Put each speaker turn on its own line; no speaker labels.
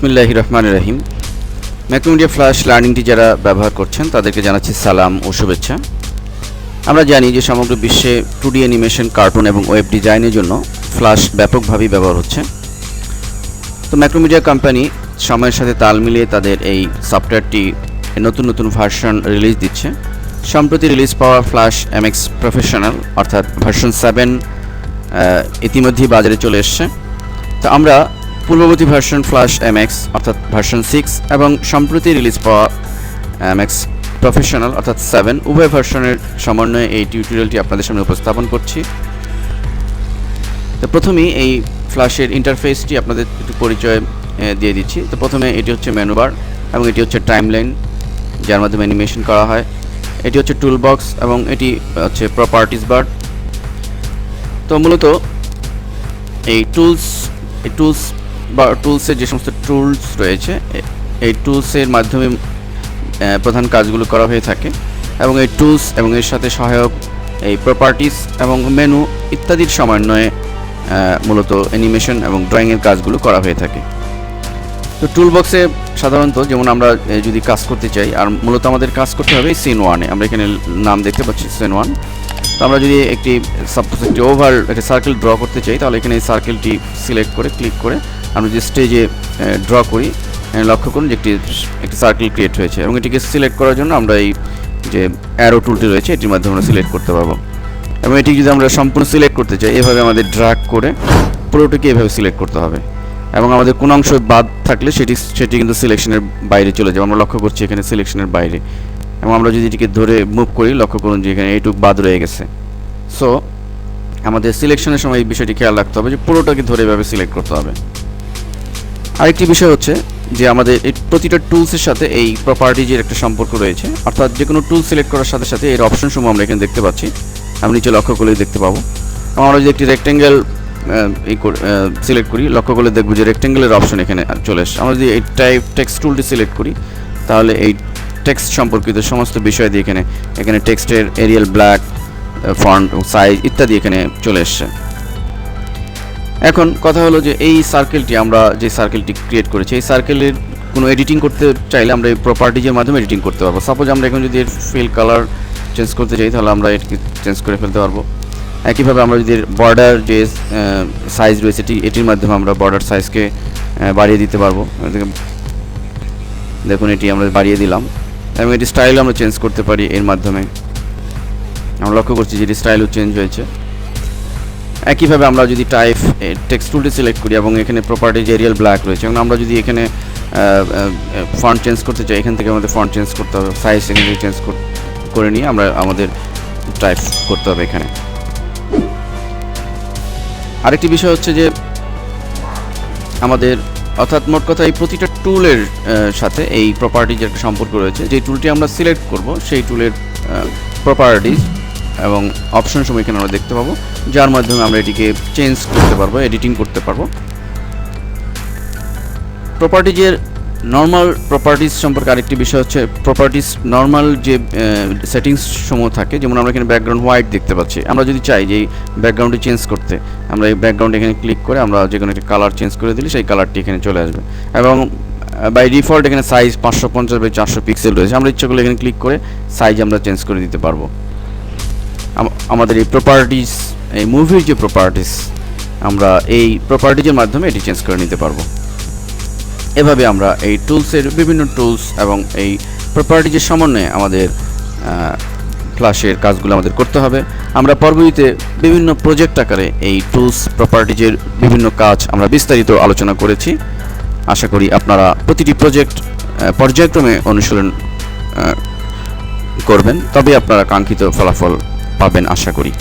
বিসমিল্লাহির রহমানির রহিম। Macromedia flash লার্নিংটি যারা ব্যবহার করছেন তাদেরকে জানাচ্ছি সালাম ও শুভেচ্ছা। আমরা জানি যে সমগ্র বিশ্বে 2D অ্যানিমেশন, কার্টুন এবং ওয়েব ডিজাইনের জন্য ফ্ল্যাশ ব্যাপকভাবেই ব্যবহার হচ্ছে। তো ম্যাক্রোমিডিয়া কোম্পানি সময়ের সাথে তাল মিলিয়ে তাদের এই সফটওয়্যারটি নতুন নতুন ভার্সন রিলিজ দিচ্ছে। সম্প্রতি রিলিজ পাওয়া ফ্ল্যাশ MX প্রফেশনাল অর্থাৎ ভার্সন 7 ইতিমধ্যেই বাজারে চলে এসছে। তো আমরা পূর্ববর্তী ভার্সন ফ্ল্যাশ MX অর্থাৎ ভার্সন 6 এবং সম্প্রতি রিলিজ পাওয়া MX প্রফেশনাল অর্থাৎ 7 উভয় ভার্সনের সমন্বয়ে এই টিউটোরিয়ালটি আপনাদের সামনে উপস্থাপন করছি। তো প্রথমেই এই ফ্ল্যাশের ইন্টারফেসটি আপনাদের একটু পরিচয় দিয়ে দিচ্ছি। তো প্রথমে এটি হচ্ছে মেনু বার এবং এটি হচ্ছে টাইমলাইন যার মাধ্যমে অ্যানিমেশন করা হয়। এটি হচ্ছে টুল বক্স এবং এটি হচ্ছে প্রপার্টিজ বার। তো মূলত এই টুলসের যে সমস্ত টুলস রয়েছে এই টুলসের মাধ্যমে প্রধান কাজগুলো করা হয়ে থাকে এবং এই টুলস এবং এর সাথে সহায়ক এই প্রপার্টিস এবং মেনু ইত্যাদির সমন্বয়ে মূলত অ্যানিমেশন এবং ড্রয়িংয়ের কাজগুলো করা হয়ে থাকে। তো টুল বক্সে সাধারণত যেমন আমরা যদি কাজ করতে চাই, আর মূলত আমাদের কাজ করতে হবে সিন 1-এ। আমরা এখানে নাম দেখতে পাচ্ছি সিন 1। তো আমরা যদি একটি একটা সার্কেল ড্র করতে চাই তাহলে এখানে এই সার্কেলটি সিলেক্ট করে ক্লিক করে আমরা যে স্টেজে ড্র করি লক্ষ্য করুন যে একটি সার্কেল ক্রিয়েট হয়েছে এবং এটিকে সিলেক্ট করার জন্য আমরা এই যে অ্যারো টুলটি রয়েছে এটির মাধ্যমে আমরা সিলেক্ট করতে পারবো। এবং এটি যদি আমরা সম্পূর্ণ সিলেক্ট করতে চাই এভাবে আমাদের ড্র্যাগ করে পুরোটাকে এভাবে সিলেক্ট করতে হবে এবং আমাদের কোন অংশ বাদ থাকলে সেটি কিন্তু সিলেকশনের বাইরে চলে যাবে। আমরা লক্ষ্য করছি এখানে সিলেকশনের বাইরে এবং আমরা যদি এটিকে ধরে মুভ করি লক্ষ্য করুন যে এখানে এইটুকু বাদ রয়ে গেছে। সো আমাদের সিলেকশনের সময় এই বিষয়টি খেয়াল রাখতে হবে যে পুরোটাকে ধরে এভাবে সিলেক্ট করতে হবে। আরেকটি বিষয় হচ্ছে যে আমাদের এই প্রতিটা টুলসের সাথে এই প্রপার্টিজের একটা সম্পর্ক রয়েছে, অর্থাৎ যে কোনো টুল সিলেক্ট করার সাথে সাথে এর অপশনসমূহ আমরা এখানে দেখতে পাচ্ছি। আমি নিচে লক্ষ্য করলেই দেখতে পাবো। এবং আমরা যদি একটি রেক্টেঙ্গেল সিলেক্ট করি লক্ষ্য করলে দেখব যে রেক্টেঙ্গেলের অপশন এখানে চলে আসে। আমরা যদি এই টেক্সট টুলটি সিলেক্ট করি তাহলে এই টেক্সট সম্পর্কিত সমস্ত বিষয় দিয়ে এখানে টেক্সটের এরিয়াল, ব্ল্যাক, ফন্ট, সাইজ ইত্যাদি এখানে চলে এসছে। এখন কথা হলো যে এই সার্কেলটি আমরা যে সার্কেলটি ক্রিয়েট করেছি এই সার্কেলের কোনো এডিটিং করতে চাইলে আমরা এই প্রপার্টিজের মাধ্যমে এডিটিং করতে পারবো। সাপোজ আমরা এখন যদি এর ফিল কালার চেঞ্জ করতে চাই তাহলে আমরা এটিকে চেঞ্জ করে ফেলতে পারবো। একইভাবে আমরা যদি বর্ডার যে সাইজ রয়েছে এটির মাধ্যমে আমরা বর্ডার সাইজকে বাড়িয়ে দিতে পারবো। দেখুন এটি আমরা বাড়িয়ে দিলাম এবং এটি স্টাইল আমরা চেঞ্জ করতে পারি এর মাধ্যমে। আমরা লক্ষ্য করছি যে এটি স্টাইলও চেঞ্জ হয়েছে। একইভাবে আমরা যদি টেক্সট টুলটি সিলেক্ট করি এবং এখানে প্রপার্টিজ এরিয়াল ব্ল্যাক রয়েছে এবং আমরা যদি এখানে ফন্ট চেঞ্জ করতে চাই এখান থেকে আমাদের ফন্ট চেঞ্জ করতে হবে, সাইজ এখান থেকে চেঞ্জ করে নিয়ে আমাদের টাইপ করতে হবে এখানে। আরেকটি বিষয় হচ্ছে যে আমাদের অর্থাৎ মোট কথা এই প্রতিটা টুলের সাথে এই প্রপার্টিজের একটা সম্পর্ক রয়েছে। যে টুলটি আমরা সিলেক্ট করব সেই টুলের প্রপার্টিজ এবং অপশন সময় এখানে আমরা দেখতে পাবো, যার মাধ্যমে আমরা এটিকে চেঞ্জ করতে পারবো, এডিটিং করতে পারবো। প্রপার্টিজের নর্মাল প্রপার্টিজ সম্পর্কে আরেকটি বিষয় হচ্ছে প্রপার্টিজ নর্মাল যে সেটিংস সমূহ থাকে, যেমন আমরা এখানে ব্যাকগ্রাউন্ড হোয়াইট দেখতে পাচ্ছি। আমরা যদি চাই যে এই ব্যাকগ্রাউন্ডটি চেঞ্জ করতে আমরা এই ব্যাকগ্রাউন্ড এখানে ক্লিক করে আমরা যে কোনো একটি কালার চেঞ্জ করে দিলে সেই কালারটি এখানে চলে আসবে এবং বাই ডিফল্ট এখানে সাইজ 550x400 পিক্সেল রয়েছে। আমরা ইচ্ছা করলে এখানে ক্লিক করে সাইজ আমরা চেঞ্জ করে দিতে পারবো। আমাদের এই প্রপার্টিজ, এই মুভির যে প্রপার্টিজ আমরা এই প্রপার্টিজের মাধ্যমে এটি চেঞ্জ করে নিতে পারবো। এভাবে আমরা এই টুলসের বিভিন্ন টুলস এবং এই প্রপার্টিজের সমন্বয়ে আমাদের ফ্ল্যাশের কাজগুলো আমাদের করতে হবে। আমরা পরবর্তীতে বিভিন্ন প্রজেক্ট আকারে এই টুলস প্রপার্টিজের বিভিন্ন কাজ আমরা বিস্তারিত আলোচনা করেছি। আশা করি আপনারা প্রতিটি প্রজেক্ট পর্যায়ক্রমে অনুশীলন করবেন, তবে আপনারা কাঙ্ক্ষিত ফলাফল পাবেন আশা করি।